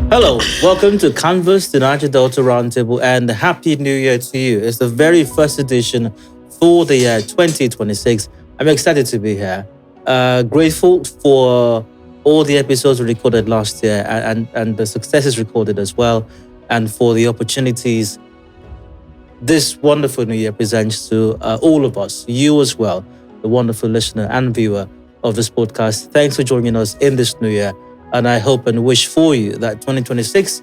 Hello, welcome to Canvas, the Niger-Delta Roundtable, and Happy New Year to you. It's the very first edition for the year 2026. I'm excited to be here. Grateful for all the episodes we recorded last year and the successes recorded as well, and for the opportunities this wonderful new year presents to all of us, you as well, the wonderful listener and viewer of this podcast. Thanks for joining us in this new year. And I hope and wish for you that 2026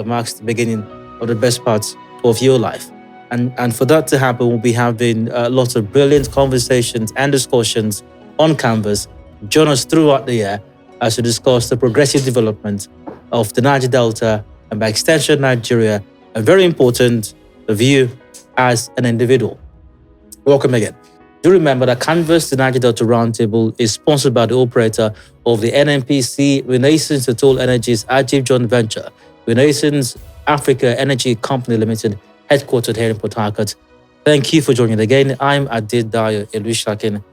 marks the beginning of the best parts of your life. And for that to happen, we'll be having lots of brilliant conversations and discussions on Canvas. Join us throughout the year as we discuss the progressive development of the Niger-Delta and by extension Nigeria, and very important, of you as an individual. Welcome again. Do remember that Canvas, the Niger-Delta Roundtable, is sponsored by the operator of the NNPC Renaissance Total Energies Active Joint Venture, Renaissance Africa Energy Company Limited, headquartered here in Port Harcourt. Thank you for joining again. I'm Adedayo Elushakin.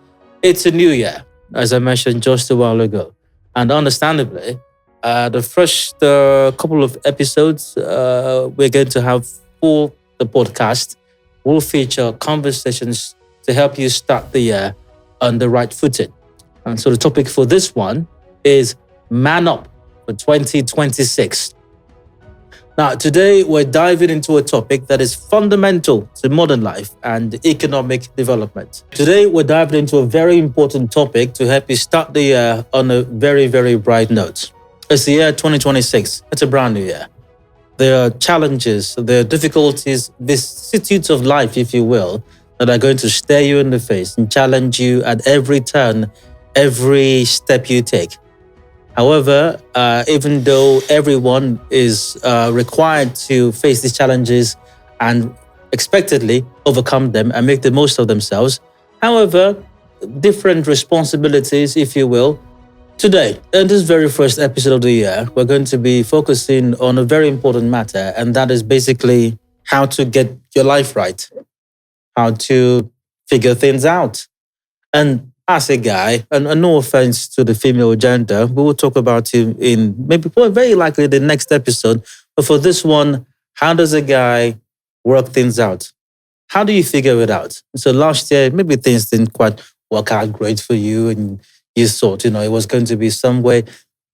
It's a new year, as I mentioned just a while ago. And understandably, the first couple of episodes we're going to have for the podcast will feature conversations to help you start the year on the right footing. And so the topic for this one is Man Up for 2026. Now, today we're diving into a topic that is fundamental to modern life and economic development. Today we're diving into a very important topic to help you start the year on a very, very bright note. It's the year 2026. It's a brand new year. There are challenges, there are difficulties, vicissitudes of life, if you will, that are going to stare you in the face and challenge you at every turn, every step you take. However, even though everyone is required to face these challenges and expectedly overcome them and make the most of themselves, however, different responsibilities, if you will. Today, in this very first episode of the year, we're going to be focusing on a very important matter, and that is basically how to get your life right, how to figure things out. And as a guy, and no offense to the female gender, we will talk about you in maybe very likely the next episode. But for this one, how does a guy work things out? How do you figure it out? So last year, maybe things didn't quite work out great for you, and you thought, it was going to be some way,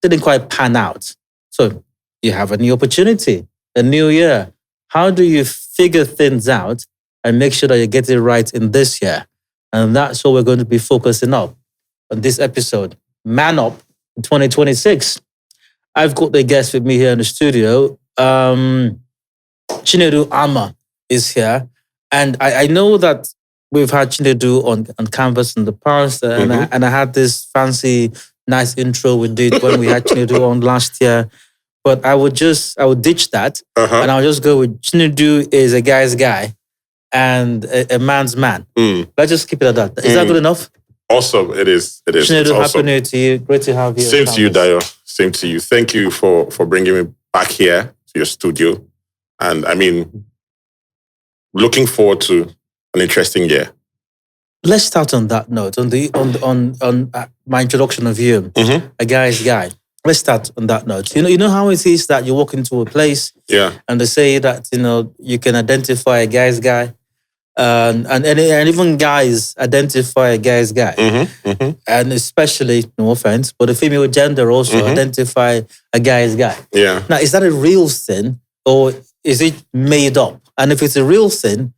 didn't quite pan out. So you have a new opportunity, a new year. How do you figure things out and make sure that you get it right in this year? And that's what we're going to be focusing on this episode. Man Up 2026. I've got the guest with me here in the studio. Chinedu Ama is here. And I know that we've had Chinedu on Canvas in the past. And I had this fancy, nice intro we did when we had Chinedu on last year. But I would ditch that. And I'll just go with Chinedu is a guy's guy and a man's man. Let's just keep it at that. Is that good enough? Awesome. It is. Chinedu, happy new year to you. Great to have you. Same to you, Dayo. Same to you. Thank you for bringing me back here to your studio. And I mean, looking forward to an interesting year. Let's start on that note. On my introduction of you, a guy's guy. Let's start on that note. You know how it is that you walk into a place, and they say that you can identify a guy's guy, and even guys identify a guy's guy, and especially, no offense, but the female gender also identify a guy's guy. Yeah. Now, is that a real thing or is it made up? And if it's a real thing,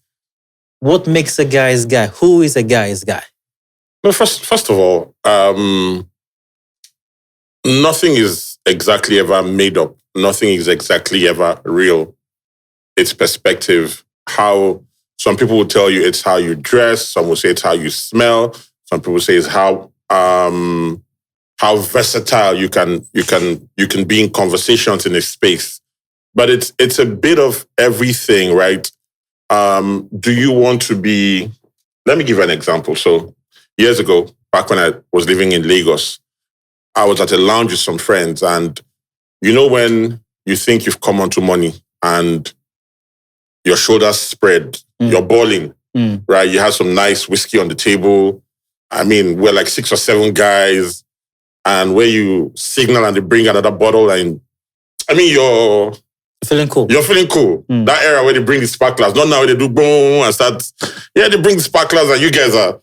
what makes a guy's guy? Who is a guy's guy? Well, first of all, nothing is exactly ever made up. Nothing is exactly ever real. It's perspective. How some people will tell you it's how you dress. Some will say it's how you smell. Some people say it's how versatile you can be in conversations in a space. But it's a bit of everything, right? Do you want to be? Let me give you an example. So years ago, back when I was living in Lagos, I was at a lounge with some friends, and when you think you've come onto money and your shoulders spread, you're balling, right? You have some nice whiskey on the table. I mean, we're like 6 or 7 guys, and where you signal and they bring another bottle, and I mean, Feeling cool. you're feeling cool. That era where they bring the sparklers. Not now where they do boom and start. Yeah, they bring the sparklers and you guys are,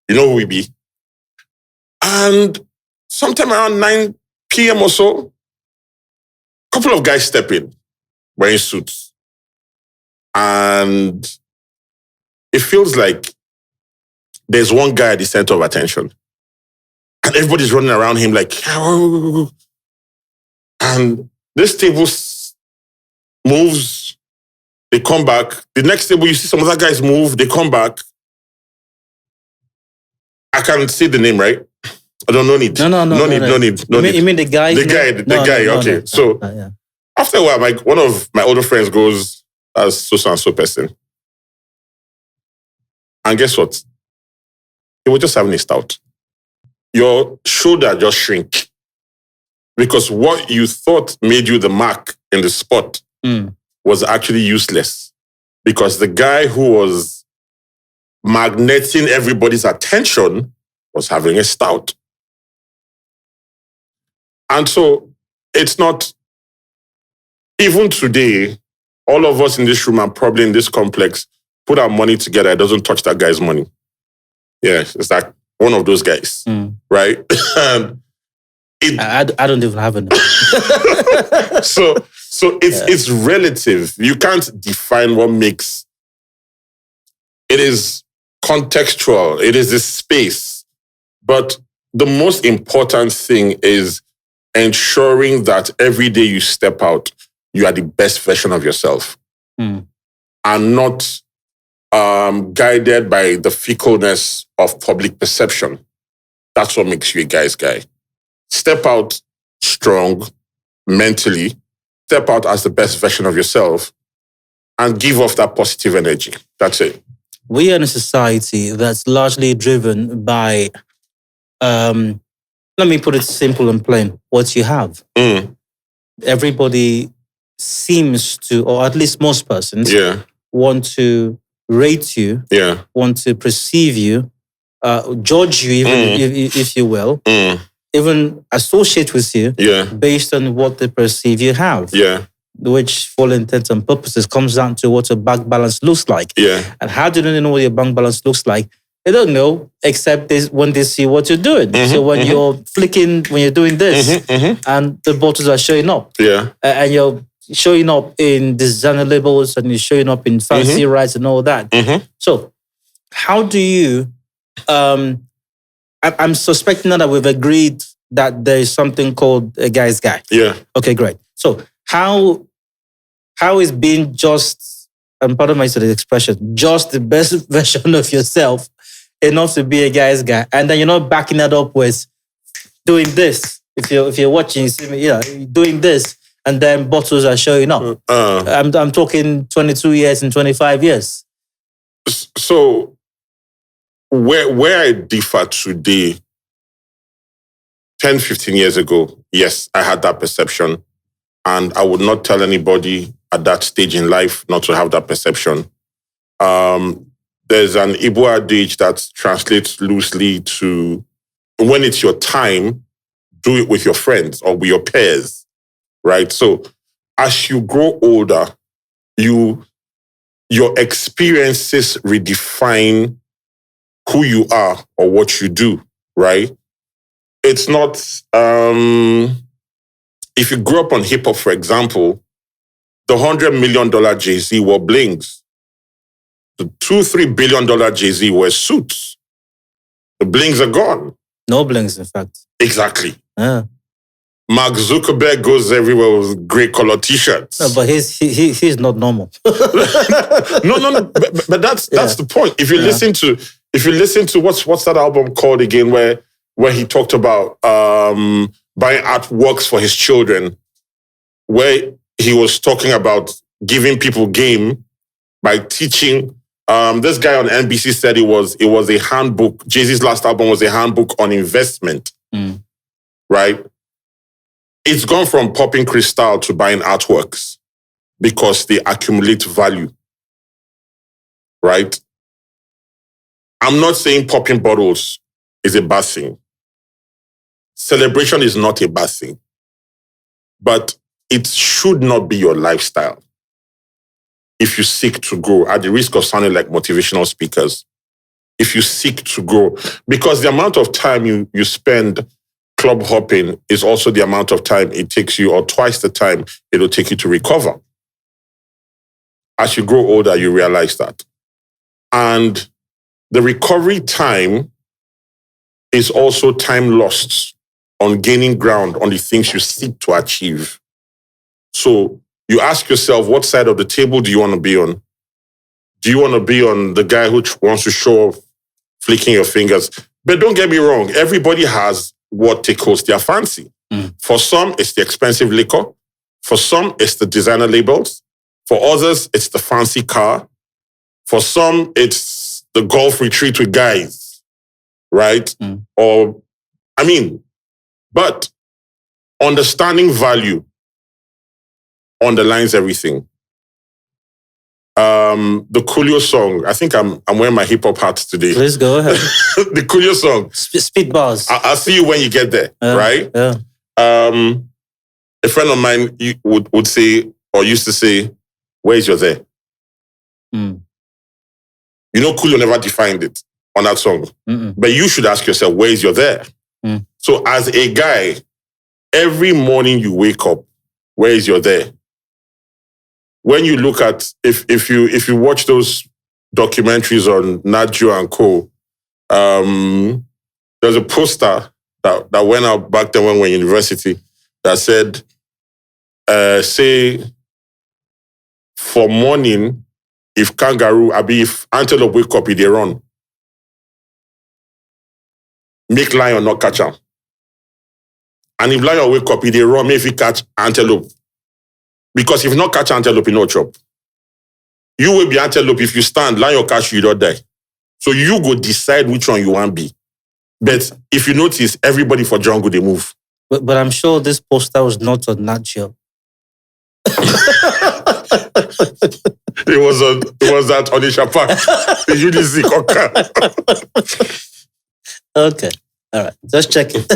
you know who we be. And sometime around 9 p.m. or so, a couple of guys step in wearing suits. And it feels like there's one guy at the center of attention. And everybody's running around him like, and this table moves, they come back. The next table, you see some other guys move, they come back. I can't say the name, right? I don't know need. No need. You mean the guy? The guy, okay. So after a while, one of my older friends goes, as so and so person. And guess what? They were just having a stout. Your shoulder just shrink. Because what you thought made you the mark in the spot was actually useless. Because the guy who was magneting everybody's attention was having a stout. And so it's not, even today, all of us in this room and probably in this complex put our money together. It doesn't touch that guy's money. Yeah, it's like one of those guys, right? I don't even have it. So it's relative. You can't define what makes. It is contextual. It is this space. But the most important thing is ensuring that every day you step out, you are the best version of yourself. And not guided by the fickleness of public perception. That's what makes you a guy's guy. Step out strong, mentally. Step out as the best version of yourself and give off that positive energy. That's it. We are in a society that's largely driven by, let me put it simple and plain, what you have. Everybody seems to, or at least most persons, want to rate you, want to perceive you, judge you, even if you will, even associate with you based on what they perceive you have. Which, for all intents and purposes, comes down to what a bank balance looks like. And how do they know what your bank balance looks like? They don't know, except when they see what you're doing. So when you're flicking, when you're doing this, and the bottles are showing up, and you're showing up in designer labels and you're showing up in fancy rides and all that. So how do you, I'm suspecting now that we've agreed that there is something called a guy's guy. Okay, great. So how is being just, and pardon my expression, just the best version of yourself enough to be a guy's guy? And then you're not backing that up with doing this. If you're watching, you see me, doing this, and then bottles are showing up. I'm talking 22 years and 25 years. So where I differ today, 10, 15 years ago, yes, I had that perception. And I would not tell anybody at that stage in life not to have that perception. There's an Igbo adage that translates loosely to, when it's your time, do it with your friends or with your peers. Right? So as you grow older, your experiences redefine who you are or what you do, right? It's not, if you grew up on hip hop, for example, the $100 million Jay-Z wore blings. The $2-3 billion Jay-Z wears suits. The blings are gone. No blings, in fact. Exactly. Mark Zuckerberg goes everywhere with grey color t-shirts. No, but he's not normal. No. But that's the point. If you listen to what's that album called again, where he talked about buying artworks for his children, where he was talking about giving people game by teaching. This guy on NBC said it was a handbook. Jay-Z's last album was a handbook on investment, right? It's gone from popping crystal to buying artworks because they accumulate value, right? I'm not saying popping bottles is a bad thing. Celebration is not a bad thing. But it should not be your lifestyle if you seek to grow, at the risk of sounding like motivational speakers. If you seek to grow, because the amount of time you spend club hopping is also the amount of time it takes you, or twice the time it'll take you to recover. As you grow older, you realize that. And the recovery time is also time lost on gaining ground on the things you seek to achieve. So you ask yourself, what side of the table do you want to be on? Do you want to be on the guy who wants to show off, flicking your fingers? But don't get me wrong, everybody has what tickles their fancy. For some, it's the expensive liquor. For some, it's the designer labels. For others, it's the fancy car. For some, it's the golf retreat with guys, right? But understanding value underlines everything. The Coolio song, I think I'm wearing my hip hop hat today. Please go ahead. The Coolio song. Speed bars. I'll see you when you get there, right? Yeah. A friend of mine would say, or used to say, where's your there? You know, Coolio never defined it on that song. But you should ask yourself, where's your there? So as a guy, every morning you wake up, where is your there? When you look at, if you watch those documentaries on Nat Geo and Co, there's a poster that went out back then when we were in university that said, say, for morning, if antelope wake up, they run. Make lion not catch them. And if lion wake up, they run, if he catch antelope. Because if not catch antelope, you no chop. You will be antelope. If you stand, lion catch you, you don't die. So you go decide which one you want to be. But if you notice, everybody for jungle, they move. But I'm sure this poster was not on Nat Geo. It was at Onisha Park. The UDC Coca. Okay. All right. Just check it.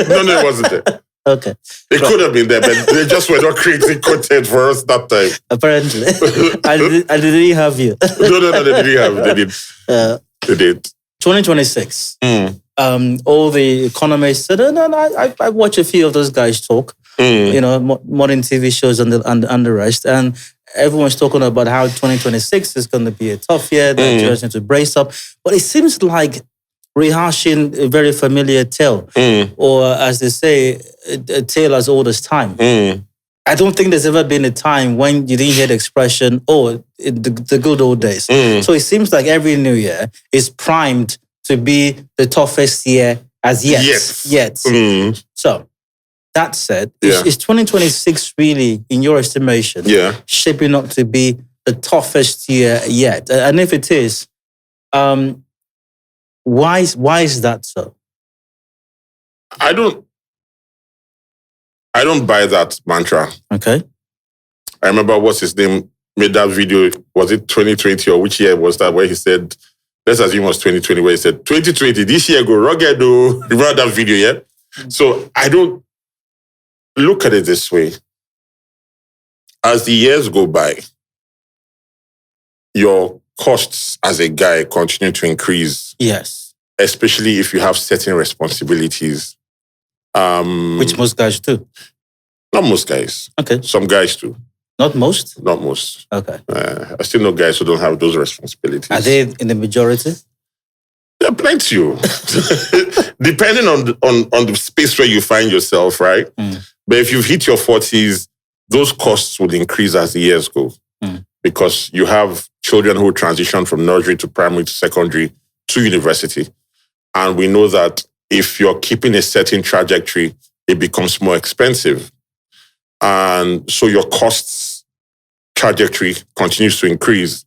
No, it wasn't there. Okay. It could have been there, but they just were not creating content for us that time. Apparently. I didn't have you. No, they didn't have. They did. They did. 2026. All the economists said, I watch a few of those guys talk, modern TV shows and the rest. And everyone's talking about how 2026 is going to be a tough year, that Nigerians need to brace up. But it seems like rehashing a very familiar tale, or as they say, a tale as old as time. I don't think there's ever been a time when you didn't hear the expression, the good old days. So it seems like every new year is primed to be the toughest year as yet. Yet. So, that said, is 2026 really, in your estimation, shaping up to be the toughest year yet? And if it is, why is that so? I don't buy that mantra. Okay. I remember what's his name made that video. Was it 2020 or which year was that? Where he said, let's assume it was 2020, where he said, 2020, this year go rugged. Remember that video, yeah? So I don't look at it this way. As the years go by, your costs as a guy continue to increase. Yes. Especially if you have certain responsibilities. Which most guys do. Not most guys. Okay. Some guys do. Not most? Not most. Okay. I still know guys who don't have those responsibilities. Are they in the majority? There are plenty. Depending on the space where you find yourself, right? But if you've hit your 40s, those costs will increase as the years go. Because you have children who transition from nursery to primary to secondary to university. And we know that if you're keeping a certain trajectory, it becomes more expensive. And so your costs trajectory continues to increase.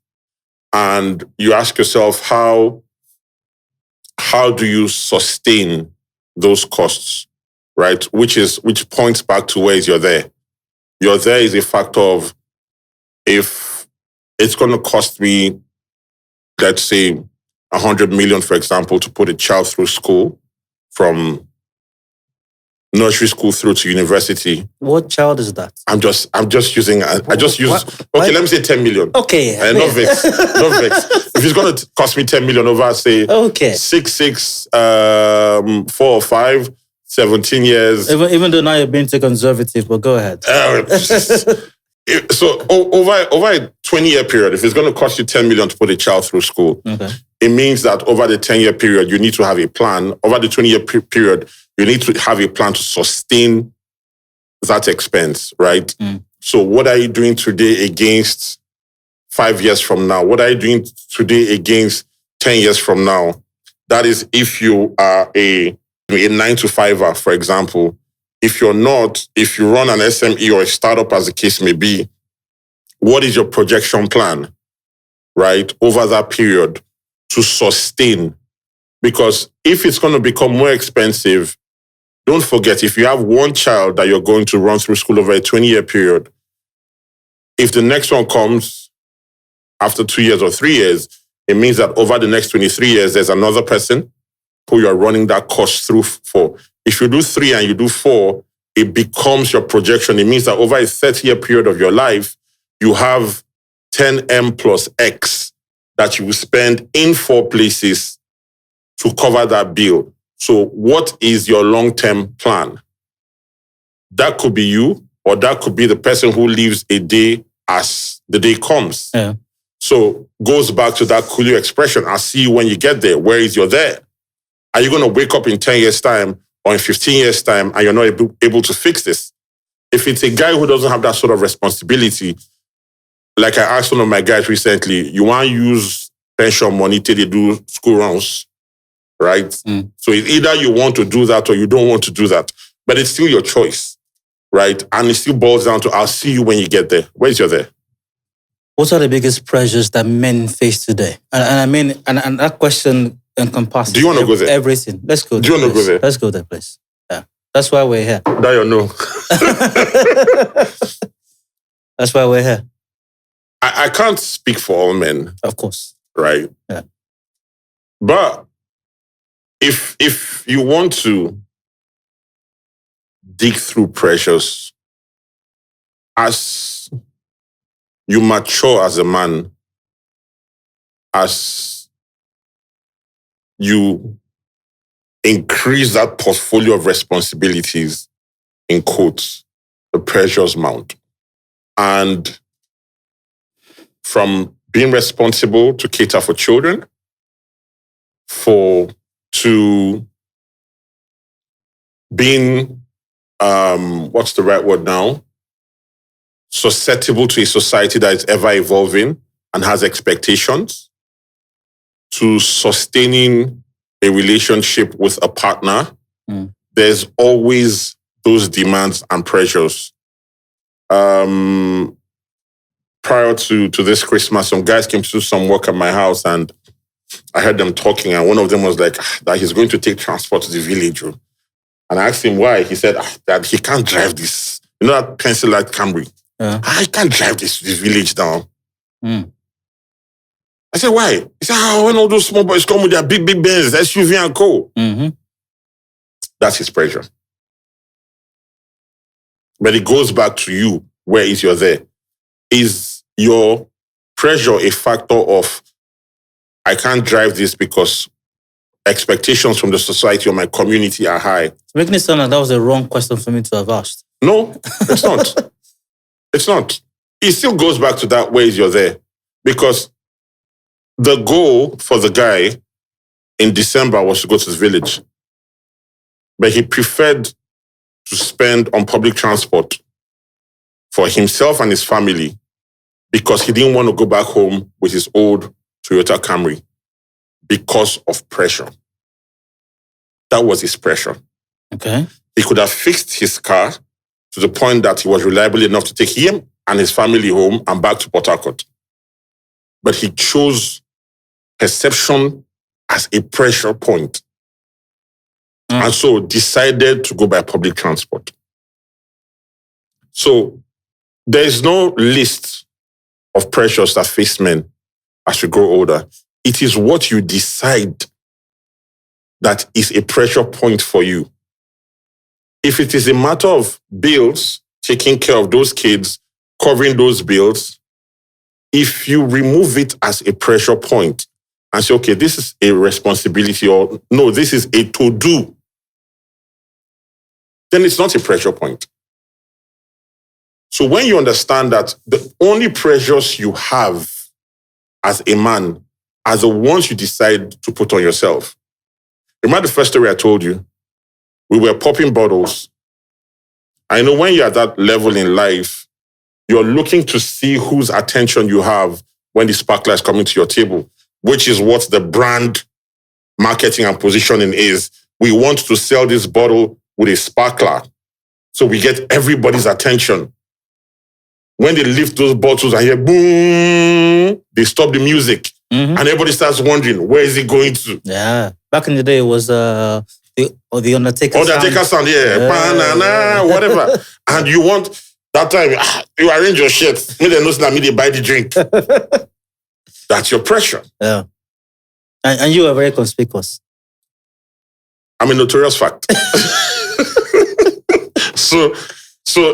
And you ask yourself, how do you sustain those costs, right? Which points back to where is your there. Your there is a factor of, if it's going to cost me, let's say, 100 million, for example, to put a child through school from nursery school through to university. What child is that? I'm just using. I just use. What? Okay, let me say 10 million. Okay. Not vex. Not vex. If it's going to cost me 10 million over, say, Okay. 6, 4 or 5, 17 years. Even though now you're being too conservative, but go ahead. So over a 20-year period, if it's going to cost you 10 million to put a child through school, it means that over the 10-year period, you need to have a plan. Over the 20-year period, you need to have a plan to sustain that expense, right? So what are you doing today against 5 years from now? What are you doing today against 10 years from now? That is if you are a 9-to-5er, for example. If you're not, if you run an SME or a startup, as the case may be, what is your projection plan, right, over that period to sustain? Because if it's going to become more expensive, don't forget, if you have one child that you're going to run through school over a 20-year period, if the next one comes after 2 years or 3 years, it means that over the next 23 years, there's another person who you're running that cost through for. If you do 3 and you do 4, it becomes your projection. It means that over a 30-year period of your life, you have 10M plus X that you will spend in 4 places to cover that bill. So what is your long-term plan? That could be you, or that could be the person who lives a day as the day comes. Yeah. So goes back to that Coolio expression. I'll see you when you get there. Where is your there? Are you going to wake up in 10 years' time or in 15 years' time and you're not able to fix this? If it's a guy who doesn't have that sort of responsibility, like I asked one of my guys recently, you want to use pension money till they do school runs, right? So it's either you want to do that or you don't want to do that. But it's still your choice, right? And it still boils down to, I'll see you when you get there. Where's your there? What are the biggest pressures that men face today? And I mean, and that question encompasses. Do you want to go there? Everything. Let's go. Do you want to go there? Let's go there, please. Yeah, that's why we're here. That you know. That's why we're here. I can't speak for all men. Of course. Right? Yeah. But if you want to dig through pressures, as you mature as a man, as you increase that portfolio of responsibilities, in quotes, the pressures mount. And from being responsible to cater for children, to being, what's the right word now? Susceptible to a society that is ever evolving and has expectations, to sustaining a relationship with a partner, there's always those demands and pressures. Prior to this Christmas, some guys came to do some work at my house and I heard them talking, and one of them was like, that he's going to take transport to the village. And I asked him why. He said that he can't drive this. You know that pencil light Camry? Yeah. I can't drive this to the village now. I said, why? He said, when all those small boys come with their big Benz, SUV and co. That's his pressure. But it goes back to you. Where is your there? Is your pressure a factor of, I can't drive this because expectations from the society or my community are high? It's making it sound like that was the wrong question for me to have asked. No, it's not. It's not. It still goes back to that, where is your there? Because the goal for the guy in December was to go to the village. But he preferred to spend on public transport for himself and his family because he didn't want to go back home with his old Toyota Camry because of pressure. That was his pressure. Okay. He could have fixed his car to the point that he was reliable enough to take him and his family home and back to Port Harcourt. But he chose perception as a pressure point. And so decided to go by public transport. So there is no list of pressures that face men as we grow older. It is what you decide that is a pressure point for you. If it is a matter of bills, taking care of those kids, covering those bills, if you remove it as a pressure point and say, okay, this is a responsibility, or no, this is a to-do, then it's not a pressure point. So when you understand that the only pressures you have as a man are the ones you decide to put on yourself. Remember the first story I told you? We were popping bottles. I know when you're at that level in life, you're looking to see whose attention you have when the sparkler is coming to your table, which is what the brand marketing and positioning is. We want to sell this bottle with a sparkler, so we get everybody's attention. When they lift those bottles and hear boom, they stop the music. And everybody starts wondering, where is it going to? Yeah. Back in the day, it was the Undertaker sound. Undertaker sound, yeah. Whatever. And you want, that time, you arrange your shit. Me, they know that me, they buy the drink. That's your pressure. Yeah. And you are very conspicuous. I'm a notorious fact. So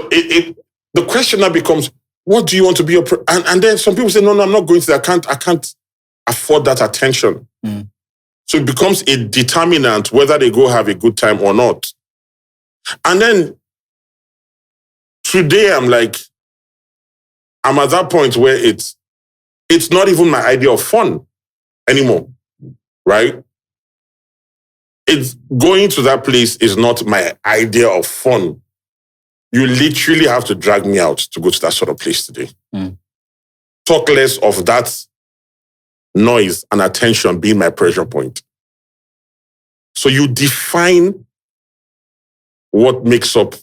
the question now becomes, what do you want to be and then some people say, no, I'm not going to that. I can't afford that attention. So it becomes a determinant whether they go have a good time or not. And then today I'm at that point where it's not even my idea of fun anymore, right? It's going to that place is not my idea of fun. You literally have to drag me out to go to that sort of place today. Talk less of that noise and attention being my pressure point. So you define what makes up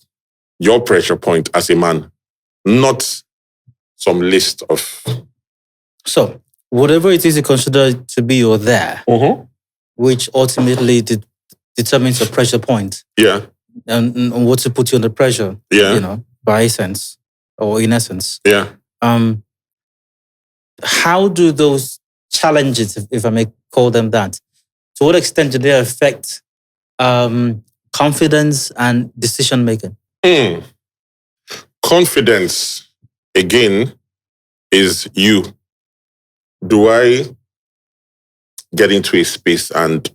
your pressure point as a man, not some list of... So, whatever it is you consider to be your there, which ultimately determines the pressure point. Yeah. And what to put you under pressure. Yeah. By essence, or in essence. Yeah. How do those challenges, if I may call them that, to what extent do they affect confidence and decision making? Confidence, again, is you. Do I get into a space and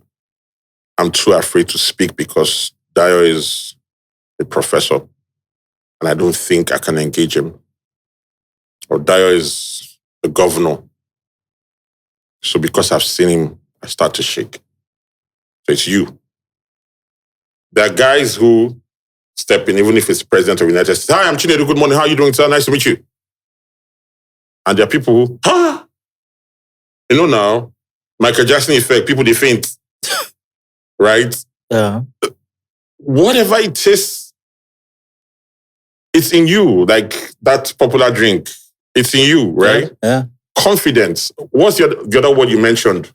I'm too afraid to speak because Dio is a professor and I don't think I can engage him? Or Dio is the governor, so because I've seen him, I start to shake. So it's you. There are guys who step in, even if it's president of the United States. Hi, I'm Chinedu. Good morning. How are you doing, sir? Nice to meet you. And there are people who, now, Michael Jackson effect, people, they faint. Right? Yeah. Whatever it is, it's in you. Like that popular drink, it's in you, right? Yeah. Confidence. What's the other word you mentioned?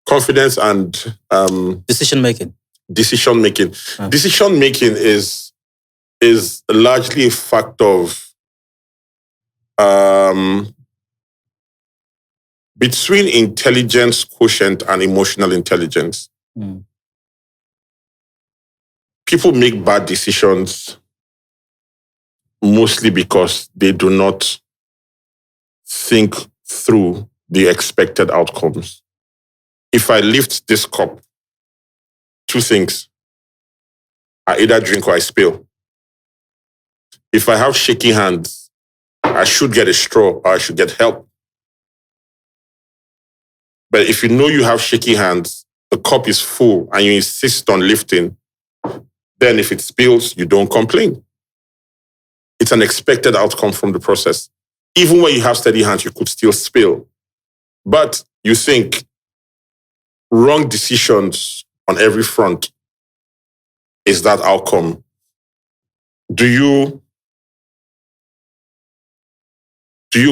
Confidence and... decision making. Decision making. Decision making is largely a fact of between intelligence quotient and emotional intelligence. People make bad decisions mostly because they do not think through the expected outcomes. If I lift this cup, two things. I either drink or I spill. If I have shaky hands, I should get a straw or I should get help. But if you know you have shaky hands, the cup is full and you insist on lifting, then if it spills, you don't complain. It's an expected outcome from the process. Even when you have steady hands, you could still spill. But you think wrong decisions on every front is that outcome. Do you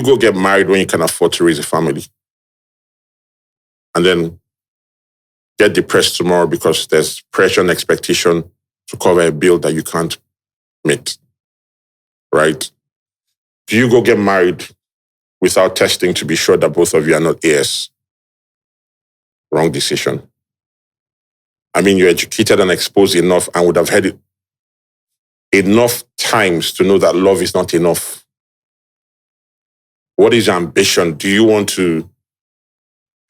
go get married when you can afford to raise a family? And then get depressed tomorrow because there's pressure and expectation to cover a bill that you can't meet, right? Do you go get married without testing to be sure that both of you are not AS? Wrong decision. I mean, you're educated and exposed enough and would have heard it enough times to know that love is not enough? What is your ambition? Do you want to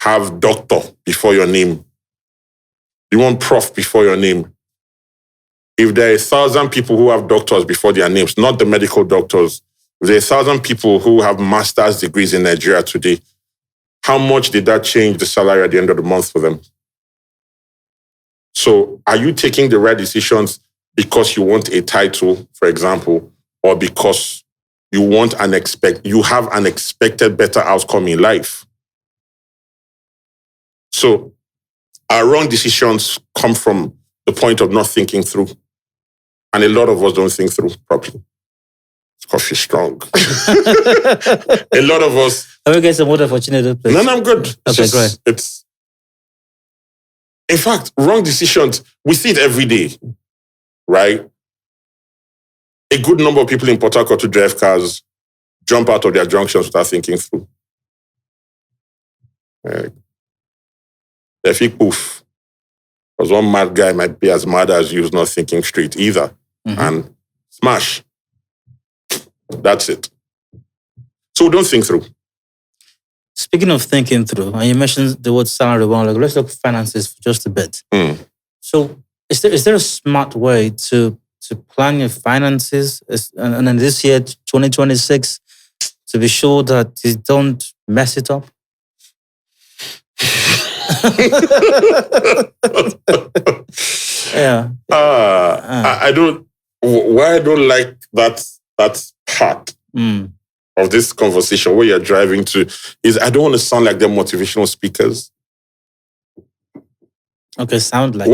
have doctor before your name? Do you want prof before your name? If there are 1,000 people who have doctors before their names, not the medical doctors, if there are 1,000 people who have master's degrees in Nigeria today, how much did that change the salary at the end of the month for them? So are you taking the right decisions because you want a title, for example, or because you want you have an expected better outcome in life? So our wrong decisions come from the point of not thinking through. And a lot of us don't think through properly. Coffee strong. A lot of us. I will get some water for Chinedu, please. No, I'm good. Okay, great. In fact, wrong decisions, we see it every day, right? A good number of people in Port Harcourt who drive cars jump out of their junctions without thinking through. They think poof. Because one mad guy might be as mad as you, who's not thinking straight either. Mm-hmm. And smash. That's it. So don't think through. Speaking of thinking through, and you mentioned the word salary, let's look at finances for just a bit. So is there a smart way to plan your finances and in this year, 2026, to be sure that you don't mess it up? Yeah. I don't. Why I don't like that part of this conversation where you're driving to is I don't want to sound like they're motivational speakers. Okay, sound like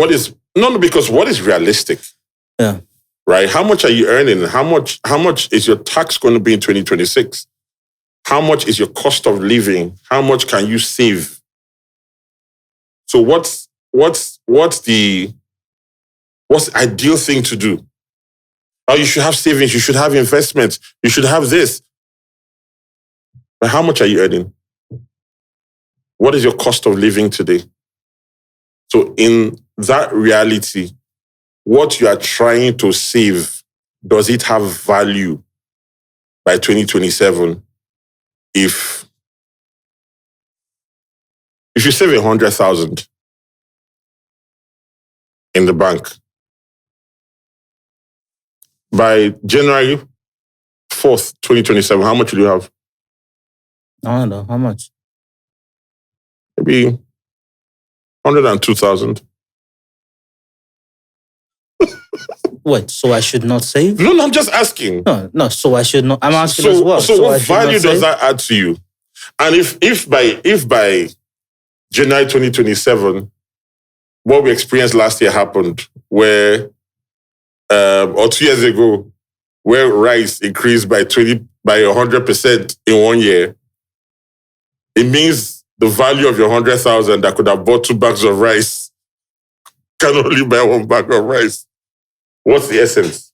because what is realistic? Yeah. Right? How much are you earning? How much is your tax going to be in 2026? How much is your cost of living? How much can you save? So what's the ideal thing to do? Oh, you should have savings, you should have investments, you should have this. But how much are you earning? What is your cost of living today? So in that reality, what you are trying to save, does it have value by 2027? If you save 100,000 in the bank, by January 4th, 2027, how much will you have? I don't know. How much? Maybe 102,000. Wait, so I should not save? No, I'm just asking. No, so I should not. I'm asking as well. So what value does that add to you? And if by January 2027, what we experienced last year happened, where or 2 years ago, where rice increased by 100% in 1 year, it means the value of your 100,000 that could have bought 2 bags of rice can only buy 1 bag of rice. What's the essence?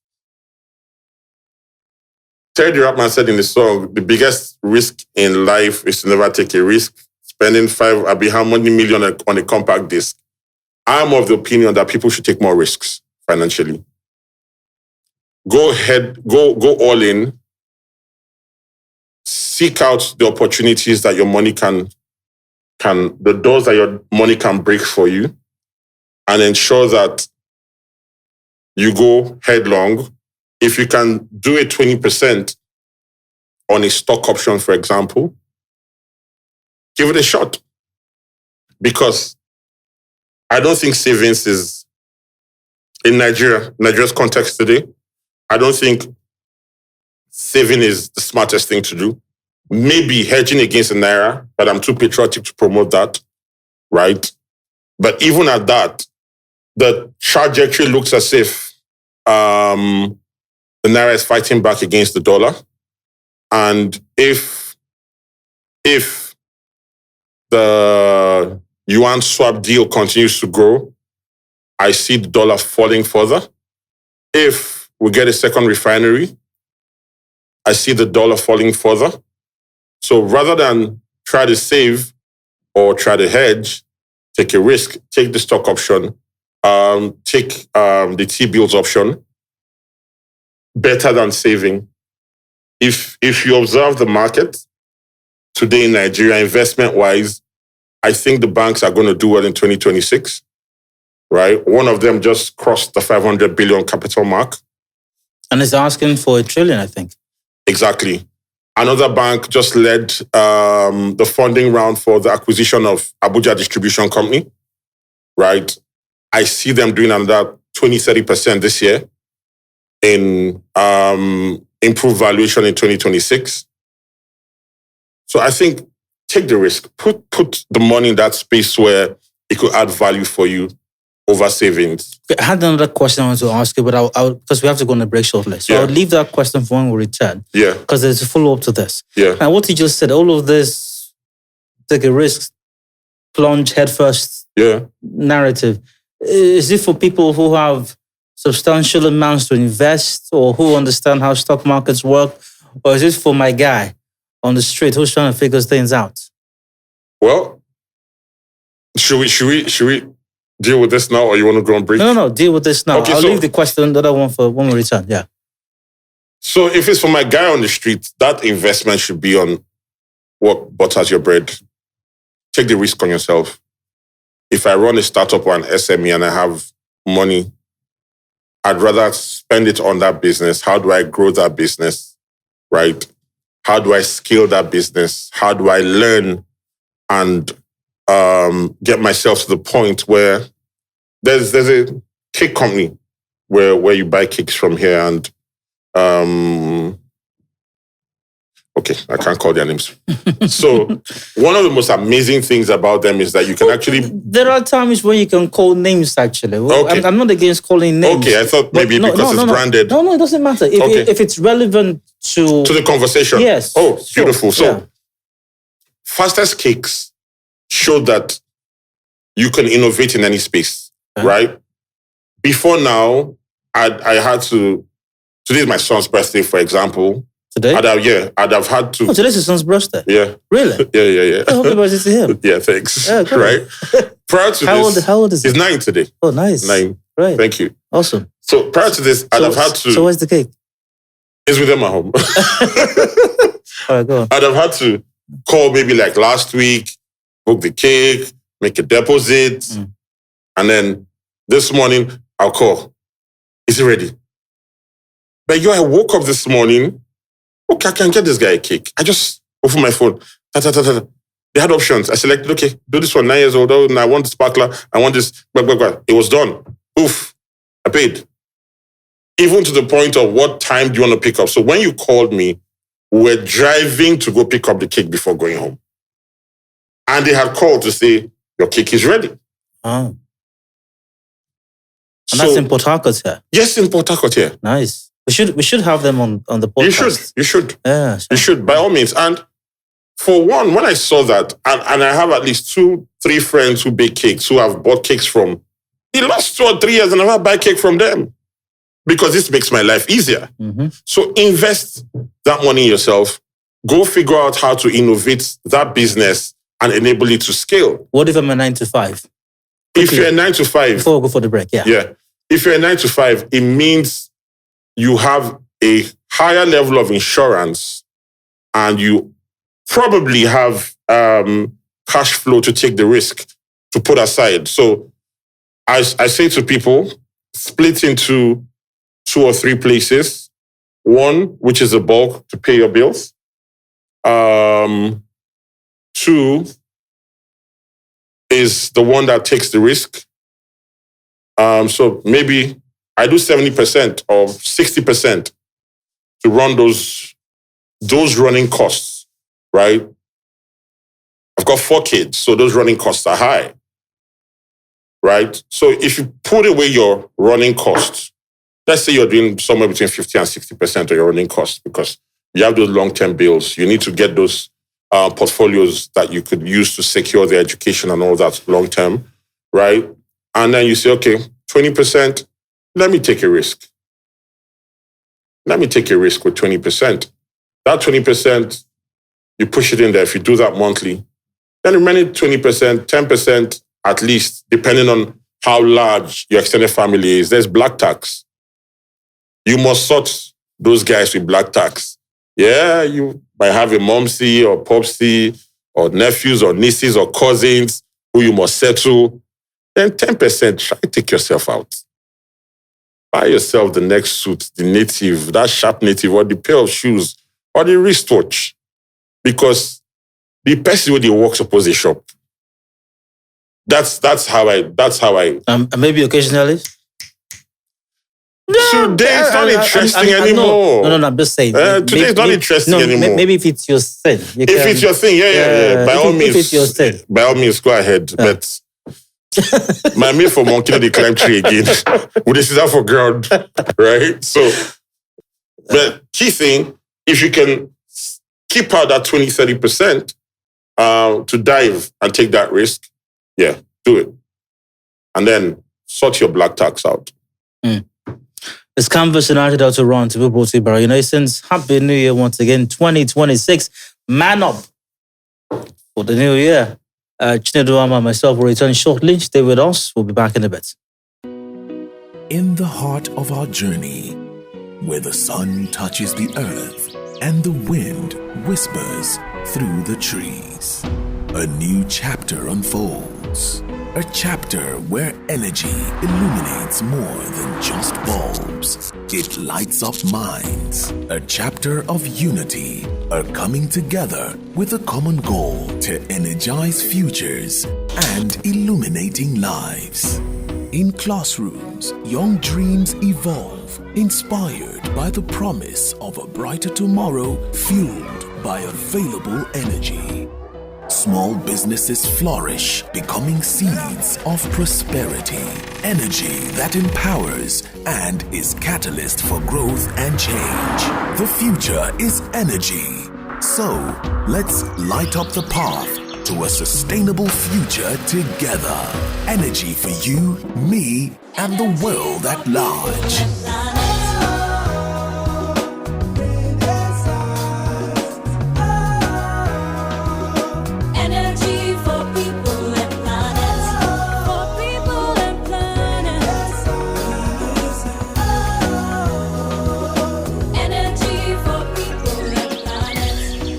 Terry the Rapman said in the song, the biggest risk in life is to never take a risk. Spending how many million on a compact disc. I'm of the opinion that people should take more risks financially. Go ahead, go all in. Seek out the opportunities that your money the doors that your money can break for you, and ensure that you go headlong. If you can do a 20% on a stock option, for example, give it a shot. Because I don't think savings is, in Nigeria's context today, I don't think saving is the smartest thing to do. Maybe hedging against the Naira, but I'm too patriotic to promote that, right? But even at that, the trajectory looks as if the Naira is fighting back against the dollar. And if the yuan swap deal continues to grow, I see the dollar falling further. If we get a second refinery, I see the dollar falling further. So rather than try to save or try to hedge, take a risk, take the stock option, take the T-bills option, better than saving. If you observe the market today in Nigeria, investment-wise, I think the banks are going to do well in 2026, right? One of them just crossed the 500 billion capital mark. And is asking for $1 trillion, I think. Exactly. Another bank just led the funding round for the acquisition of Abuja Distribution Company, right? I see them doing another 20-30% this year in improved valuation in 2026. So I think take the risk, put the money in that space where it could add value for you over savings. I had another question I wanted to ask you, but I'll because we have to go on a break shortly. So I'll leave that question for when we return. Yeah. Because there's a follow-up to this. Yeah. And what you just said, all of this, take a risk, plunge headfirst narrative, is it for people who have substantial amounts to invest or who understand how stock markets work? Or is it for my guy on the street who's trying to figure things out? Well, should we deal with this now, or you want to go on break? No, deal with this now. Okay, I'll leave the question, the other one for when we return. Yeah. So if it's for my guy on the street, that investment should be on what butters your bread. Take the risk on yourself. If I run a startup or an SME and I have money, I'd rather spend it on that business. How do I grow that business, right? How do I scale that business? How do I learn and get myself to the point where there's a cake company where you buy cakes from here and okay, I can't call their names. So one of the most amazing things about them is that you can actually... There are times where you can call names, actually. Okay. I'm not against calling names. Okay, I thought maybe because it's branded. No, it doesn't matter. If it's relevant to the conversation. Yes. Oh, beautiful. Sure. So Fastest Cakes showed that you can innovate in any space, right? Before now, I had to... Today is my son's birthday, for example. Today? I'd have had to... Oh, today's his son's birthday? Yeah. Really? Yeah. I hope it was to him. Yeah, thanks. Yeah, cool. Right? Prior to how old is he? He's 9 today. Oh, nice. 9. Right. Thank you. Awesome. So prior to this, I'd have had to... So where's the cake? It's with them at home. All right, go on. I'd have had to call maybe like last week, book the cake, make a deposit, and then this morning, I'll call. Is it ready? But I woke up this morning, okay, I can get this guy a cake. I just opened my phone. They had options. I selected, okay, do this one, 9 years old, and I want the sparkler, I want this, blah, blah, blah. It was done. Oof, I paid. Even to the point of what time do you want to pick up? So when you called me, we were driving to go pick up the cake before going home. And they had called to say, your cake is ready. Oh. And that's in Port Harcourt here? Yes, in Port Harcourt here. Nice. We should have them on the podcast. You should. Yeah, sure. You should, by all means. And for one, when I saw that, and I have at least 2-3 friends who bake cakes, who have bought cakes from the last 2 or 3 years, and I never buy cake from them. Because this makes my life easier. Mm-hmm. So invest that money in yourself. Go figure out how to innovate that business and enable it to scale. What if I'm a 9 to 5? If you're a 9 to 5... Before we go for the break, yeah. Yeah. If you're a 9 to 5, it means you have a higher level of insurance and you probably have cash flow to take the risk to put aside. So I say to people, split into 2 or 3 places. One, which is a bulk to pay your bills. 2 is the one that takes the risk. So maybe I do 70% or 60% to run those running costs, right? I've got 4 kids, so those running costs are high, right? So if you put away your running costs, let's say you're doing somewhere between 50 and 60% of your running costs because you have those long-term bills. You need to get those portfolios that you could use to secure their education and all that long-term, right? And then you say, okay, 20%, let me take a risk. Let me take a risk with 20%. That 20%, you push it in there. If you do that monthly, then the remaining 20%, 10% at least, depending on how large your extended family is, there's black tax. You must sort those guys with black tax. Yeah, you might have a momsy or popsy or nephews or nieces or cousins who you must settle. Then 10%, try to take yourself out. Buy yourself the next suit, the native, that sharp native, or the pair of shoes, or the wristwatch. Because the person when they walk suppose they shop. That's how I. Maybe occasionally. Today it's not interesting anymore. No, I'm just saying. Today it's not interesting anymore. Maybe if it's your thing. If it's your thing, yeah. By all means, if it's your thing. By all means, go ahead. But my mate for monkey, they climb tree again. With the scissor for ground, right? So, but key thing, if you can keep out that 20-30% to dive and take that risk, yeah, do it. And then sort your black tax out. It's Canvas and Niger-Delta Run to be brought to you by Renaissance. Happy New Year once again, 2026. Man up for the new year. Chinedu and myself will return shortly. Stay with us. We'll be back in a bit. In the heart of our journey, where the sun touches the earth and the wind whispers through the trees, a new chapter unfolds. A chapter where energy illuminates more than just bulbs. It lights up minds. A chapter of unity, a coming together with a common goal to energize futures and illuminating lives. In classrooms, young dreams evolve, inspired by the promise of a brighter tomorrow fueled by available energy. Small businesses flourish, becoming seeds of prosperity. Energy that empowers and is catalyst for growth and change. The future is energy. So, let's light up the path to a sustainable future together. Energy for you, me, and the world at large.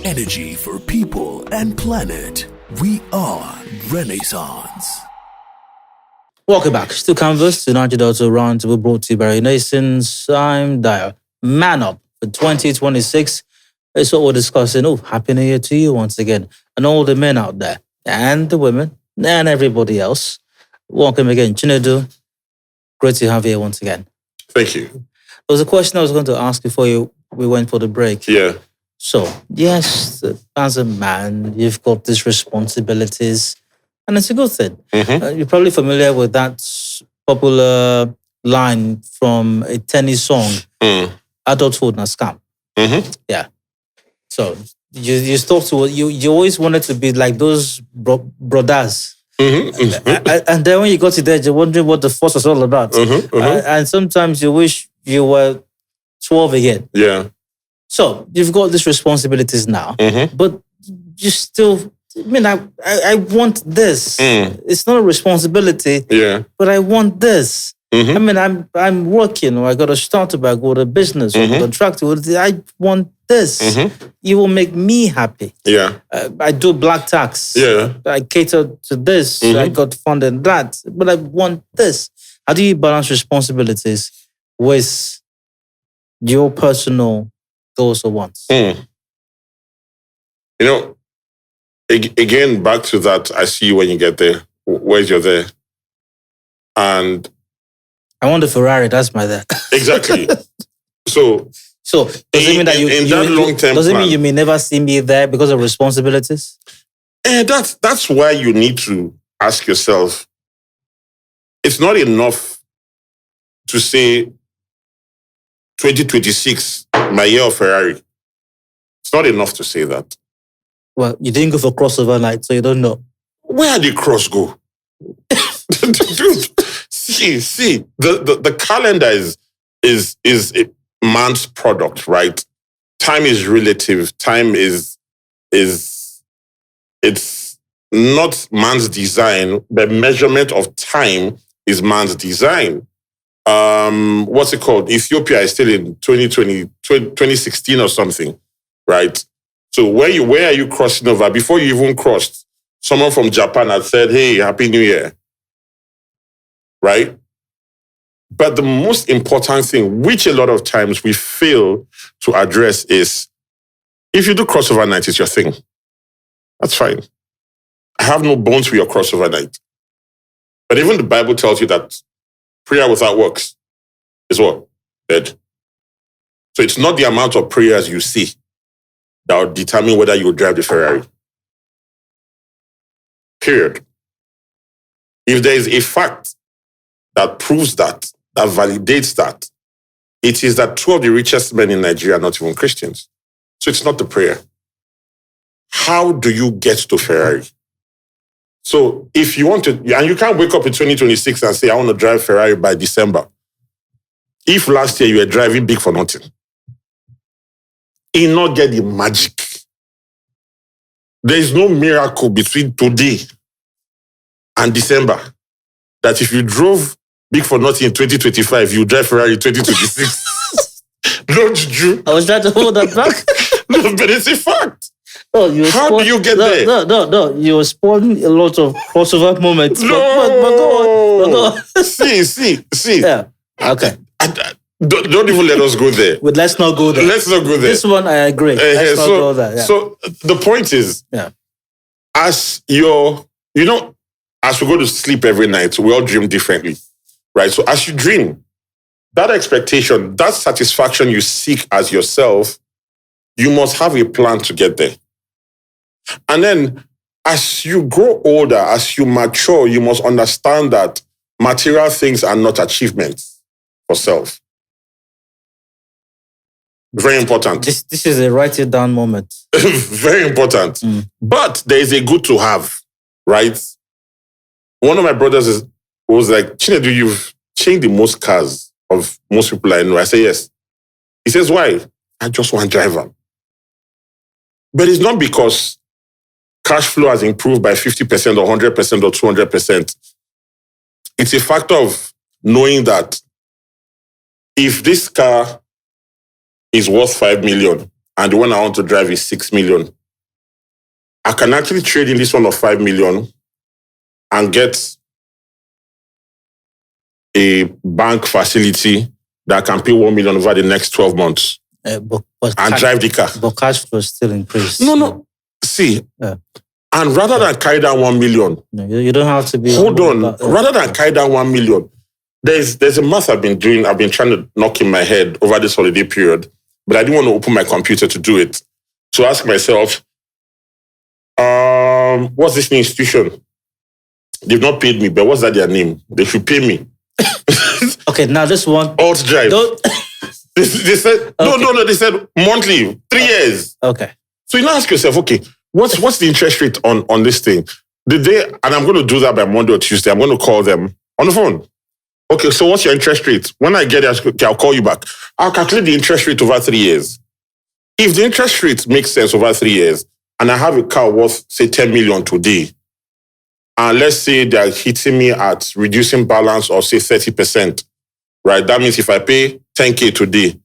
Energy for people and planet. We are Renaissance. Welcome back to Canvas, the Niger-Delta Run to be brought to you by Renaissance. I'm Dio. Man up for 2026. It's what we're discussing. Oh, Happy New Year to you once again. And all the men out there, and the women, and everybody else. Welcome again. Chinedu, great to have you here once again. Thank you. There was a question I was going to ask before we went for the break. Yeah. So, yes, as a man, you've got these responsibilities, and it's a good thing. Mm-hmm. You're probably familiar with that popular line from a tennis song, Adulthood na Scam. Mm-hmm. Yeah. So, you start to, you always wanted to be like those brothers. Mm-hmm. And then when you got to there, you're wondering what the fuss was all about. And sometimes you wish you were 12 again. Yeah. So you've got these responsibilities now, but you still, I want this. It's not a responsibility, but I want this. I'm working, or I got to start up, I go to business, or contract. I want this. You will make me happy. Yeah. I do black tax. Yeah. I cater to this. I got funded that, but I want this. How do you balance responsibilities with your personal goals or wants? Again, back to that, I see you when you get there. Where's your there? And I want the Ferrari, that's my there. Exactly. So does it mean that does it mean you may never see me there because of responsibilities? That's why you need to ask yourself, it's not enough to say 2026, my year of Ferrari. It's not enough to say that. Well, you didn't go for crossover night, so you don't know. Where did cross go? Dude, see, the calendar is a man's product, right? Time is relative. Time is it's not man's design. The measurement of time is man's design. what's it called? Ethiopia is still in 2016 or something, right? So where are you crossing over? Before you even crossed, someone from Japan had said, hey, Happy New Year, right? But the most important thing, which a lot of times we fail to address, is if you do crossover night, it's your thing. That's fine. I have no bones for your crossover night. But even the Bible tells you that prayer without works is what? Dead. So it's not the amount of prayers you see that will determine whether you will drive the Ferrari. Period. If there is a fact that proves that validates that, it is that two of the richest men in Nigeria are not even Christians. So it's not the prayer. How do you get to Ferrari? So if you want to, and you can't wake up in 2026 and say, I want to drive Ferrari by December. If last year you were driving big for nothing, you not get the magic. There is no miracle between today and December that if you drove big for nothing in 2025, you drive Ferrari in 2026. Don't you? I was trying to hold that back. No, but it's a fact. Oh, How do you get there? No. You were spawning a lot of crossover moments. No. But go on. See. Yeah. Okay. Don't even let us go there. But let's not go there. Let's not go there. This one, I agree. Let's not go there. Yeah. So the point is, as we go to sleep every night, we all dream differently, right? So as you dream, that expectation, that satisfaction you seek as yourself, you must have a plan to get there. And then as you grow older, as you mature, you must understand that material things are not achievements for self. Very important. This is a write it down moment. Very important. But there is a good to have, right? One of my brothers was like, Chinedu, you've changed the most cars of most people I know. I say, yes. He says, why? I just want to drive them. But it's not because cash flow has improved by 50% or 100% or 200%. It's a factor of knowing that if this car is worth 5 million and the one I want to drive is 6 million, I can actually trade in this one of 5 million and get a bank facility that can pay 1 million over the next 12 months and drive the car. But cash flow still increased. No. See, and rather than carry down 1 million, you don't have to be. Hold on. Rather than carry down 1 million, there's a math I've been doing. I've been trying to knock in my head over this holiday period, but I didn't want to open my computer to do it. So ask myself, what's this new institution? They've not paid me, but what's that their name? They should pay me. Okay, now this one. Alt Drive. They said, okay. No, they said monthly, 3 years. Okay. So you now ask yourself, okay, what's the interest rate on this thing? And I'm going to do that by Monday or Tuesday. I'm going to call them on the phone. Okay, so what's your interest rate? When I get there, okay, I'll call you back. I'll calculate the interest rate over 3 years. If the interest rate makes sense over 3 years, and I have a car worth, say, 10 million today, and let's say they're hitting me at reducing balance of, say, 30%, right? That means if I pay 10K today,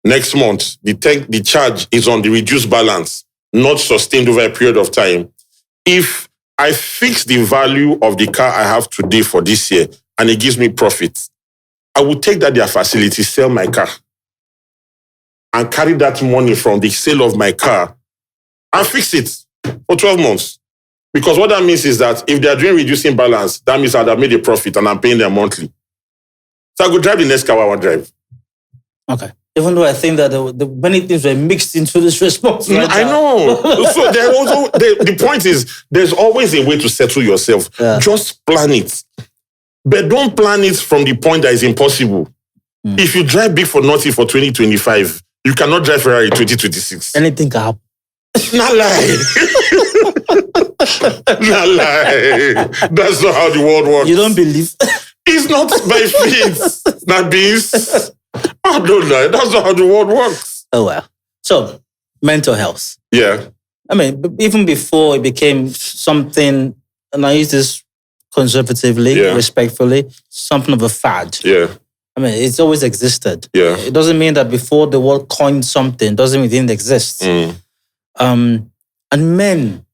next month, the charge is on the reduced balance, not sustained over a period of time. If I fix the value of the car I have today for this year and it gives me profit, I will take that their facility, sell my car, and carry that money from the sale of my car and fix it for 12 months. Because what that means is that if they are doing reducing balance, that means I'd have made a profit and I'm paying them monthly. So I could drive the next car I want to drive. Okay. Even though I think that the many things were mixed into this response. Right I know. So there also the point is there's always a way to settle yourself. Yeah. Just plan it. But don't plan it from the point that is impossible. If you drive big for nothing for 2025, you cannot drive Ferrari in 2026. Anything can happen. Not lie. Not lie. That's not how the world works. You don't believe? It's not by faith. Not beings. I don't know. That's not how the world works. Oh, well. So, mental health. Yeah. I mean, even before it became something, and I use this conservatively, respectfully, something of a fad. Yeah. I mean, it's always existed. Yeah. It doesn't mean that before the world coined something, doesn't mean it didn't exist. And men,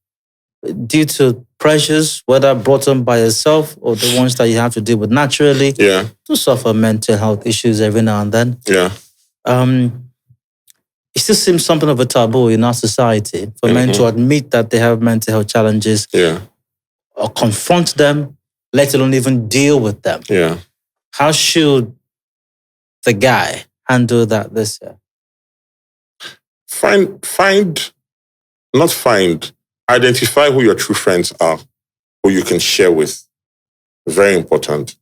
due to pressures, whether brought on by yourself or the ones that you have to deal with naturally, do suffer mental health issues every now and then. Yeah. It still seems something of a taboo in our society for men to admit that they have mental health challenges, or confront them, let alone even deal with them. Yeah. How should the guy handle that this year? Identify who your true friends are, who you can share with. Very important.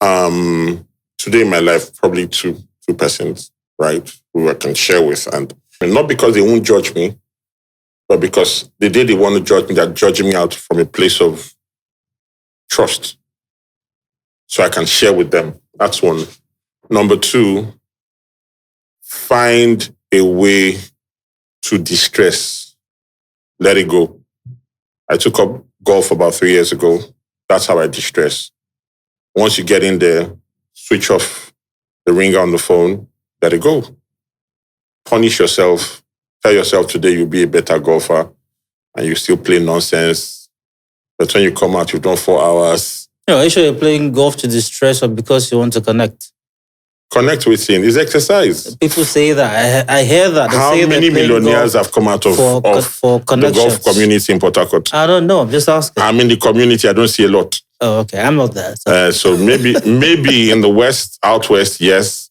Today in my life, probably two persons, right, who I can share with. And not because they won't judge me, but because the day they want to judge me, they're judging me out from a place of trust. So I can share with them. That's one. Number two, find a way to de-stress. Let it go. I took up golf about 3 years ago. That's how I de-stress. Once you get in there, switch off the ringer on the phone, let it go. Punish yourself. Tell yourself today you'll be a better golfer and you still play nonsense. But when you come out, you've done 4 hours. Are you sure you're playing golf to distress or because you want to connect? Connect with him. It's exercise. People say that. I hear that. How many millionaires have come out of for the golf community in Port Harcourt? I don't know. I'm just asking. I'm in the community. I don't see a lot. Oh, okay. I'm not there. So maybe in the West, out West, yes.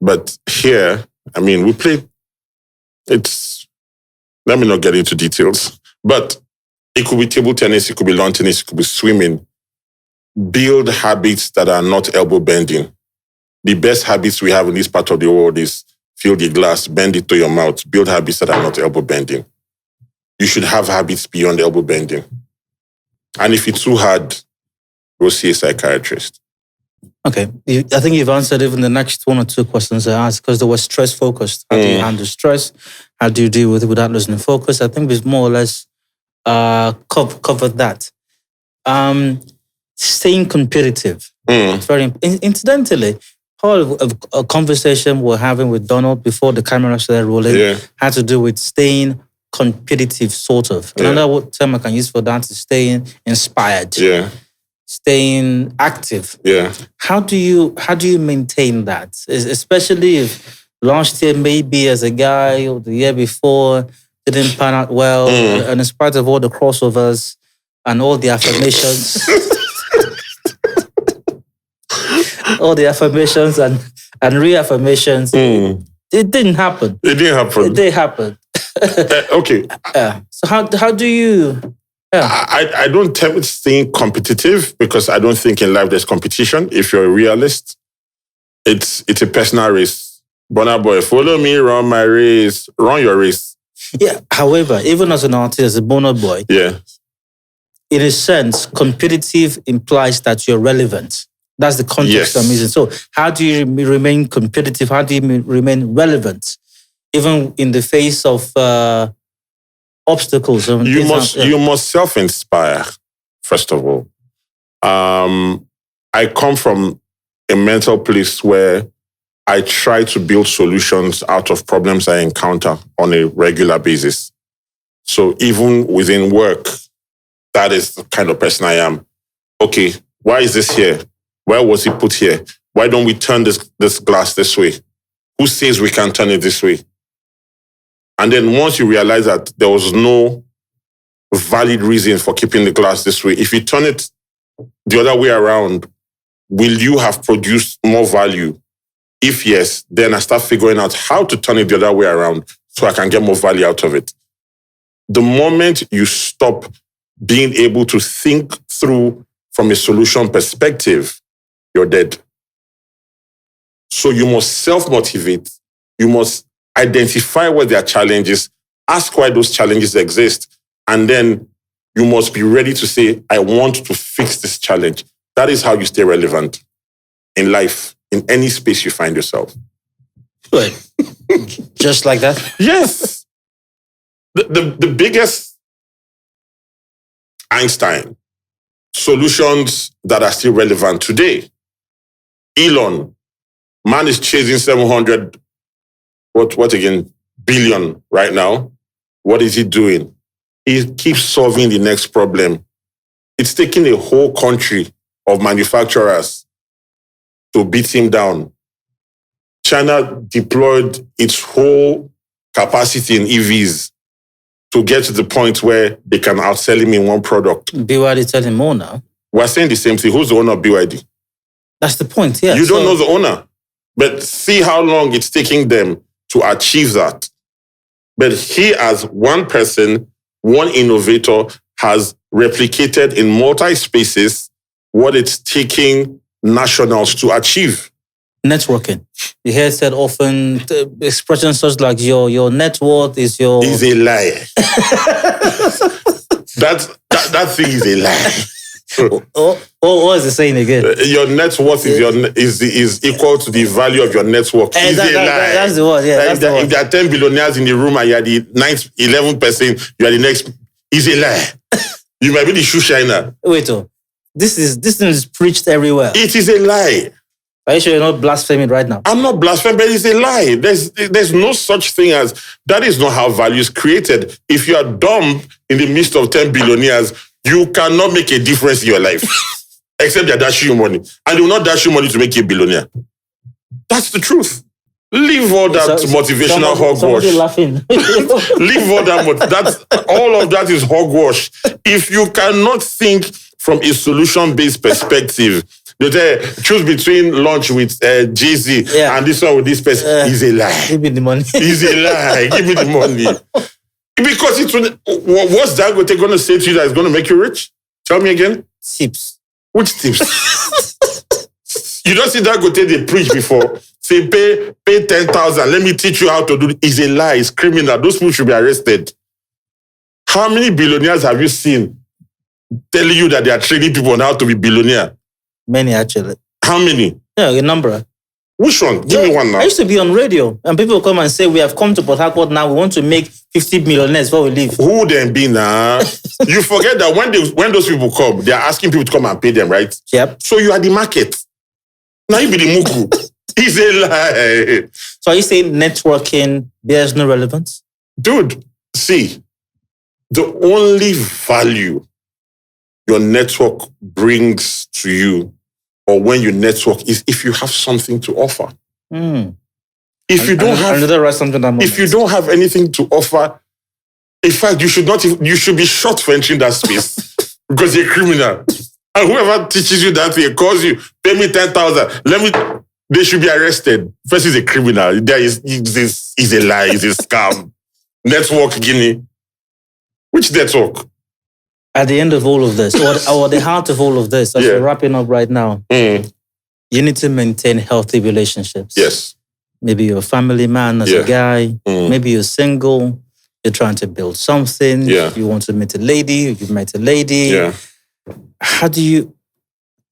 But here, we play. Let me not get into details. But it could be table tennis, it could be lawn tennis, it could be swimming. Build habits that are not elbow bending. The best habits we have in this part of the world is fill the glass, bend it to your mouth. Build habits that are not elbow bending. You should have habits beyond elbow bending. And if it's too hard, go see a psychiatrist. Okay. I think you've answered even the next 1 or 2 questions I asked because they were stress focused. How do you handle stress? How do you deal with it without losing focus? I think we've more or less covered that. Staying competitive. It's very incidentally, part of a conversation we're having with Donald before the camera started rolling had to do with staying competitive, sort of. Another term I can use for that is staying inspired. Staying active. How do you maintain that? Especially if last year maybe as a guy or the year before didn't pan out well, and in spite of all the crossovers and all the affirmations, all the affirmations and reaffirmations, it didn't happen. It didn't happen. It did happen. Okay. So how do you? I don't tell it staying competitive because I don't think in life there's competition. If you're a realist, it's a personal race. Bonner boy, follow me, run my race, run your race. Yeah. However, even as an artist, as a Bonner boy, in a sense, competitive implies that you're relevant. That's the context I'm using. So how do you remain competitive? How do you remain relevant? Even in the face of obstacles. You must self-inspire, first of all. I come from a mental place where I try to build solutions out of problems I encounter on a regular basis. So even within work, that is the kind of person I am. Okay, why is this here? Why was it put here? Why don't we turn this glass this way? Who says we can turn it this way? And then once you realize that there was no valid reason for keeping the glass this way, if you turn it the other way around, will you have produced more value? If yes, then I start figuring out how to turn it the other way around so I can get more value out of it. The moment you stop being able to think through from a solution perspective, you're dead. So you must self-motivate. You must identify what their challenges, ask why those challenges exist, and then you must be ready to say, I want to fix this challenge. That is how you stay relevant in life, in any space you find yourself. Good. Just like that? Yes. The biggest Einstein, solutions that are still relevant today. Elon, Man is chasing 700, what again, billion right now. What is he doing? He keeps solving the next problem. It's taking a whole country of manufacturers to beat him down. China deployed its whole capacity in EVs to get to the point where they can outsell him in one product. BYD telling more now. We're saying the same thing. Who's the owner of BYD? That's the point, yeah. You don't know the owner. But see how long it's taking them to achieve that. But he, as one person, one innovator, has replicated in multi-spaces what it's taking nationals to achieve. Networking. You hear it said often, expressions such like your net worth is your... Is a lie. that thing is a lie. What is it saying again? Your net worth is equal to the value of your network. Is a lie. That's the word, yeah. Like if there are 10 billionaires in the room and you are the 9th, 11%, you are the next, is a lie. You might be the shoe shiner. Wait, this thing is preached everywhere. It is a lie. Are you sure you're not blaspheming right now? I'm not blaspheming, but it's a lie. There's no such thing as, that is not how value is created. If you are dumb in the midst of 10 billionaires, you cannot make a difference in your life. Except they're dashing you money. And they will not dash you money to make you a billionaire. That's the truth. Leave all that motivational hogwash. Laughing. Leave all that. All of that is hogwash. If you cannot think from a solution-based perspective, choose between lunch with Jay-Z and this one with this person, is a lie. Give me the money. Is a lie. Give me the money. Because what's Dangote going to say to you that is going to make you rich? Tell me again. Tips. Which tips? You don't see Dangote they preach before. Say pay 10,000. Let me teach you how to do it. It's a lie. It's criminal. Those people should be arrested. How many billionaires have you seen telling you that they are training people on how to be billionaire? Many, actually. How many? Yeah, a number. Which one? Give me one now. I used to be on radio, and people come and say, we have come to Port Harcourt now, we want to make 50 millionaires before we leave. Who then be now? You forget that when those people come, they are asking people to come and pay them, right? Yep. So you are the market. Now you be the mugu. It's a lie. So are you saying networking bears no relevance? Dude, see, the only value your network brings to you, or when you network, is if you have something to offer. If you don't have anything to offer, in fact, you should be shot for entering that space because you're a criminal. And whoever teaches you that thing calls you, pay me 10,000. They should be arrested. First, he's a criminal. Is a lie. Is a scam. Network, Guinea. Which network? At the end of all of this, or the heart of all of this, as we're wrapping up right now, you need to maintain healthy relationships. Yes. Maybe you're a family man as a guy. Maybe you're single. You're trying to build something. Yeah. You want to meet a lady. You've met a lady. Yeah. How do you...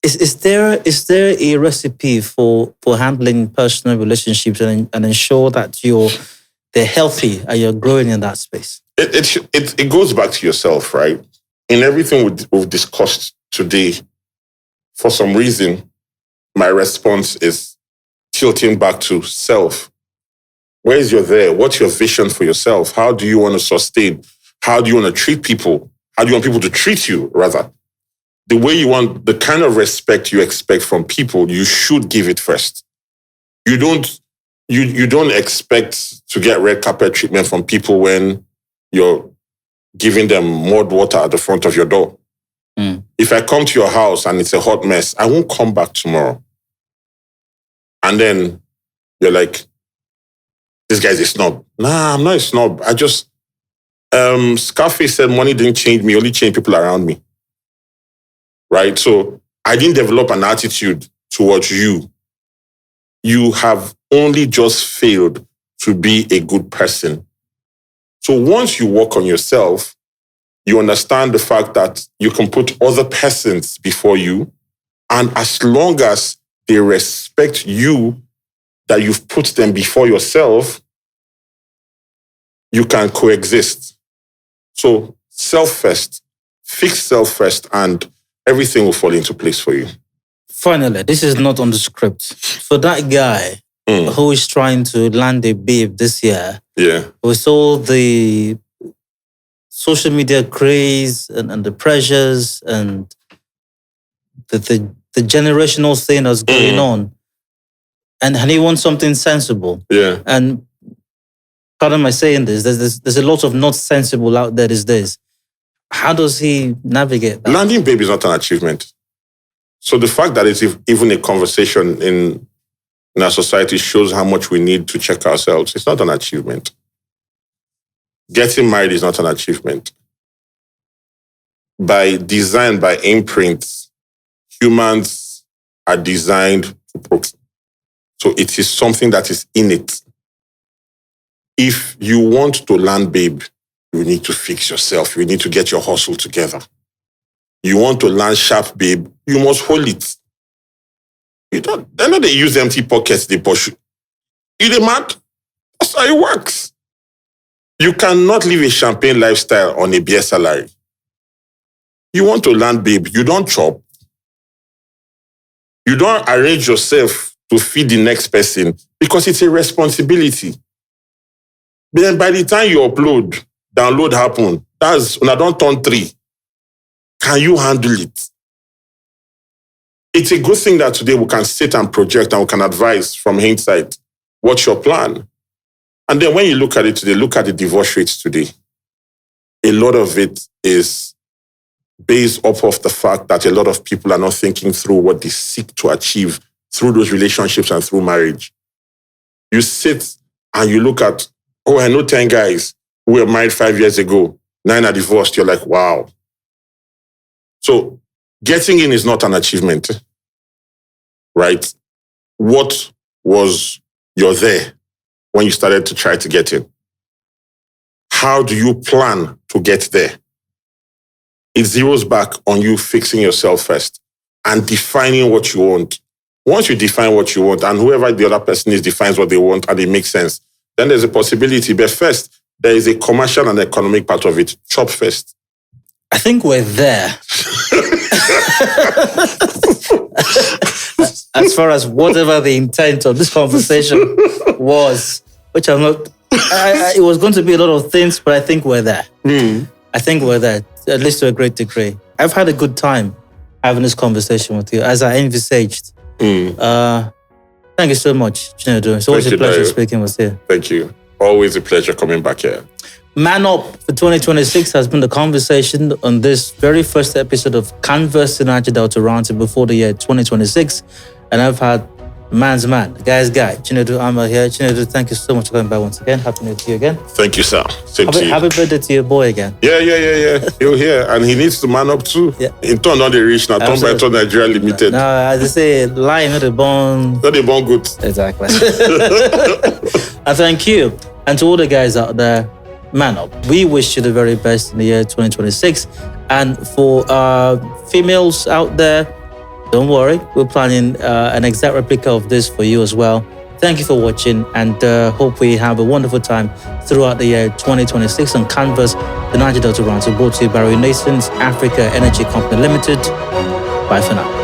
Is there a recipe for handling personal relationships and ensure that they're healthy and you're growing in that space? It goes back to yourself, right? In everything we've discussed today, for some reason, my response is tilting back to self. Where is your there? What's your vision for yourself? How do you want to sustain? How do you want to treat people? How do you want people to treat you, rather? The way you want, the kind of respect you expect from people, you should give it first. You don't expect to get red carpet treatment from people when you're giving them mud water at the front of your door. If I come to your house and it's a hot mess, I won't come back tomorrow. And then you're like, this guy's a snob. Nah, I'm not a snob. I just, Scarface said money didn't change me, only changed people around me. Right? So I didn't develop an attitude towards you. You have only just failed to be a good person. So once you work on yourself, you understand the fact that you can put other persons before you. And as long as they respect you, that you've put them before yourself, you can coexist. So self first, fix self first, and everything will fall into place for you. Finally, this is not on the script. For that guy who is trying to land a babe this year, with all the social media craze and the pressures and the generational thing that's going on, and he wants something sensible. Yeah. And pardon my saying this, there's a lot of not sensible out there these days. How does he navigate that? Landing babe is not an achievement. So the fact that it's even a conversation in our society shows how much we need to check ourselves. It's not an achievement. Getting married is not an achievement. By design, by imprint, humans are designed to procreate. So it is something that is innate. If you want to land babe, you need to fix yourself. You need to get your hustle together. You want to land sharp babe, you must hold it. They're not they use empty pockets, they push you. You're mad? That's how it works. You cannot live a champagne lifestyle on a beer salary. You want to land babe, you don't chop. You don't arrange yourself to feed the next person because it's a responsibility. But then by the time you upload, download happen, that's when I don't turn 3. Can you handle it? It's a good thing that today we can sit and project and we can advise from hindsight. What's your plan? And then when you look at it today, look at the divorce rates today. A lot of it is based off of the fact that a lot of people are not thinking through what they seek to achieve through those relationships and through marriage. You sit and you look at, I know 10 guys who were married 5 years ago, 9 are divorced. You're like, wow. So getting in is not an achievement, right? What was your there when you started to try to get in? How do you plan to get there? It zeroes back on you fixing yourself first and defining what you want. Once you define what you want and whoever the other person is defines what they want and it makes sense, then there's a possibility. But first, there is a commercial and economic part of it. Chop first. I think we're there. As far as whatever the intent of this conversation was, which I'm not, it was going to be a lot of things, but I think we're there. I think we're there, at least to a great degree. I've had a good time having this conversation with you, as I envisaged. Thank you so much, Chinedu. It's always a pleasure speaking with you. Thank you. Always a pleasure coming back here. Man Up for 2026 has been the conversation on this very first episode of Canvas the Niger-Delta Roundtable before the year 2026. And I've had man's man, the guy's guy, Chinedu Amma here. Chinedu, thank you so much for coming by once again. Happy New Year to you again. Thank you, sir. Same to you. Happy birthday to your boy again. Yeah. You're here. And he needs to man up too. Yeah. In turn, on the rich now, turn by turn Nigeria Limited. No, as they say, lying, not the bone. Not the bone good. Exactly. And thank you. And to all the guys out there, man up. We wish you the very best in the year 2026. And for females out there, don't worry. We're planning an exact replica of this for you as well. Thank you for watching and hope we have a wonderful time throughout the year 2026 on Canvas, the Niger-Delta Roundtable, brought to you by Renaissance Africa Energy Company Limited. Bye for now.